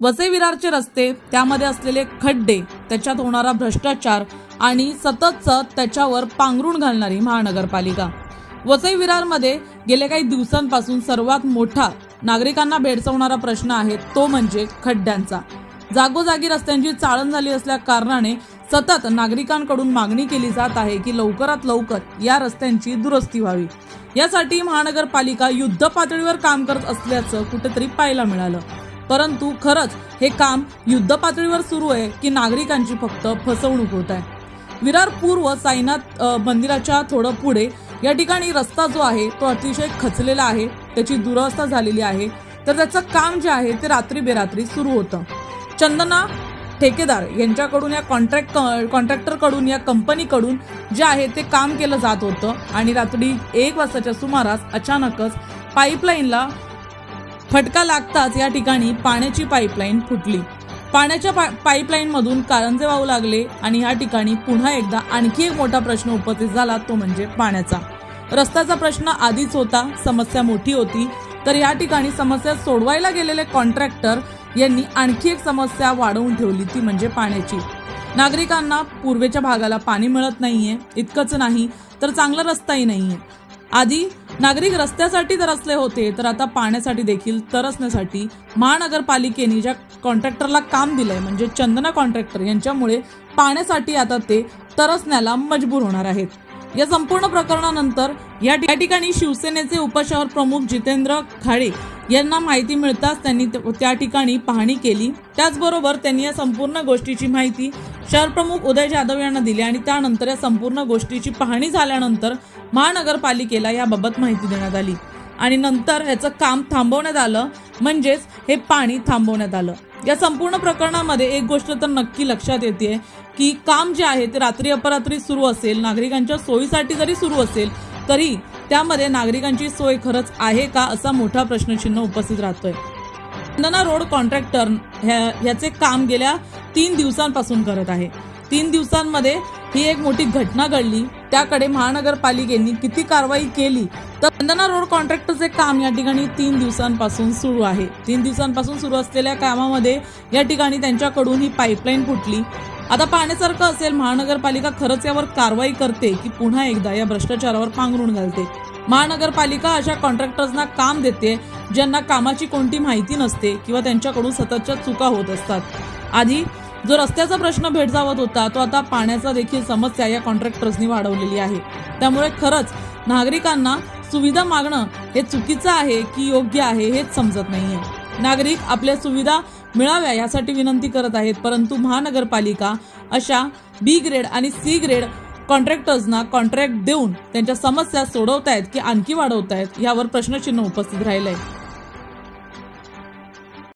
वसई विरारचे रस्ते, त्यामध्ये असलेले खड्डे, त्याच्यात होणारा भ्रष्टाचार आणि सततच त्याच्यावर पांघरूण घालणारी महानगरपालिका। वसई विरारमध्ये गेल्या काही दिवसांपासून सर्वात मोठा नागरिकांना भेडसावणारा प्रश्न आहे तो म्हणजे खड्ड्यांचा। जागोजागी रस्त्यांची चाळण झाली असल्या कारणाने सतत नागरिकांकडून मागणी केली जात आहे की लवकरात लवकर या रस्त्यांची दुरुस्ती व्हावी। यासाठी महानगरपालिका युद्ध पातळीवर काम करत असल्याचं कुठेतरी पाहायला मिळालं। परंतु खरंच हे काम युद्ध पातळीवर सुरू आहे की नागरिकांची फक्त फसवणूक होत आहे। विरार पूर्व साईनाथ मंदिराच्या थोडं पुढे या ठिकाणी रस्ता जो आहे तो अतिशय खचलेला आहे, त्याची दुरवस्था झालेली आहे। तर त्याचं काम जे आहे ते रात्री बेरात्री सुरू होतं। चंदना ठेकेदार यांच्याकडून या कॉन्ट्रॅक्टरकडून या कंपनीकडून जे आहे ते काम केलं जात होतं आणि रात्री 1 वाजताच्या सुमारास अचानकच पाईपलाईनला फटका लागताच या ठिकाणी पाण्याची पाईपलाईन फुटली। पाण्याच्या पाईपलाईन मधून कारंजे वाहू लागले आणि या ठिकाणी पुन्हा एकदा आणखी एक मोठा प्रश्न उपस्थित झाला तो म्हणजे पाण्याचा। रस्त्याचा प्रश्न आधीच होता, समस्या मोठी होती, तर या ठिकाणी समस्या सोडवायला गेलेले कॉन्ट्रॅक्टर यांनी आणखी एक समस्या वाढवून ठेवली ती म्हणजे पाण्याची। नागरिकांना पूर्वेच्या भागाला पाणी मिळत नाहीये, इतकंच नाही तर चांगला रस्ताही नाहीये। आधी नागरिक रस्त्यासाठी तरसले होते, तर आता पाण्यासाठी देखील तरसण्यासाठी महानगरपालिकेने ज्या कॉन्ट्रॅक्टरला काम दिलंय म्हणजे चंदना कॉन्ट्रॅक्टर यांच्यामुळे पाण्यासाठी आता ते तरसण्याला मजबूर होणार आहेत। या संपूर्ण प्रकरणानंतर या ठिकाणी शिवसेनेचे उपशहर प्रमुख जितेंद्र खाडे यांना माहिती मिळताच त्यांनी त्या ठिकाणी पाहणी केली। त्याचबरोबर त्यांनी या संपूर्ण गोष्टीची माहिती शहर प्रमुख उदय जाधव यांना दिली आणि त्यानंतर या संपूर्ण गोष्टीची पाहणी झाल्यानंतर महानगरपालिकेला याबाबत माहिती देण्यात आली आणि नंतर याचं काम थांबवण्यात आलं, म्हणजेच हे पाणी थांबवण्यात आलं। या संपूर्ण प्रकरणामध्ये एक गोष्ट तर नक्की लक्षात येते की काम जे आहे ते रात्री अपरात्री सुरू असेल, नागरिकांच्या सोयीसाठी जरी सुरू असेल तरी त्यामध्ये नागरिकांची सोय खरंच आहे का असा मोठा प्रश्नचिन्ह उपस्थित राहतोय। चंदना रोड कॉन्ट्रॅक्टर ह्याचे काम गेल्या 3 दिवसांपासून करत आहे। 3 दिवसांमध्ये ही एक मोठी घटना घडली, त्याकडे महानगरपालिकेने किती कारवाई केली तर चंदना रोड कॉन्ट्रॅक्टरचे काम या ठिकाणी 3 दिवसांपासून सुरू आहे। 3 दिवसांपासून सुरू असलेल्या कामामध्ये या ठिकाणी त्यांच्याकडून ही पाईपलाईन फुटली। आता पाहण्यासारखं असेल महानगरपालिका खरंच यावर कारवाई करते की पुन्हा एकदा या भ्रष्टाचारावर पांघरूण घालते। महानगरपालिका अशा कॉन्ट्रॅक्टर्सना काम देते ज्यांना कामाची कोणती माहिती नसते किंवा त्यांच्याकडून सततच्या चुका होत असतात। आधी जो रस्त्याचा प्रश्न भेडसावत होता तो आता पाण्याचा देखील समस्या या कॉन्ट्रॅक्टर्सनी वाढवलेली आहे। त्यामुळे खरंच नागरिकांना सुविधा मागणं हे चुकीचं आहे की योग्य आहे हेच समजत नाहीये। नागरिक आपल्या सुविधा मिळाव्या यासाठी विनंती करत आहेत, परंतु महानगरपालिका अशा बी ग्रेड आणि सी ग्रेड कॉन्ट्रॅक्टर्सना कॉन्ट्रॅक्ट देऊन त्यांच्या समस्या सोडवतायत की आणखी वाढवतायत यावर प्रश्नचिन्ह उपस्थित राहिलंय।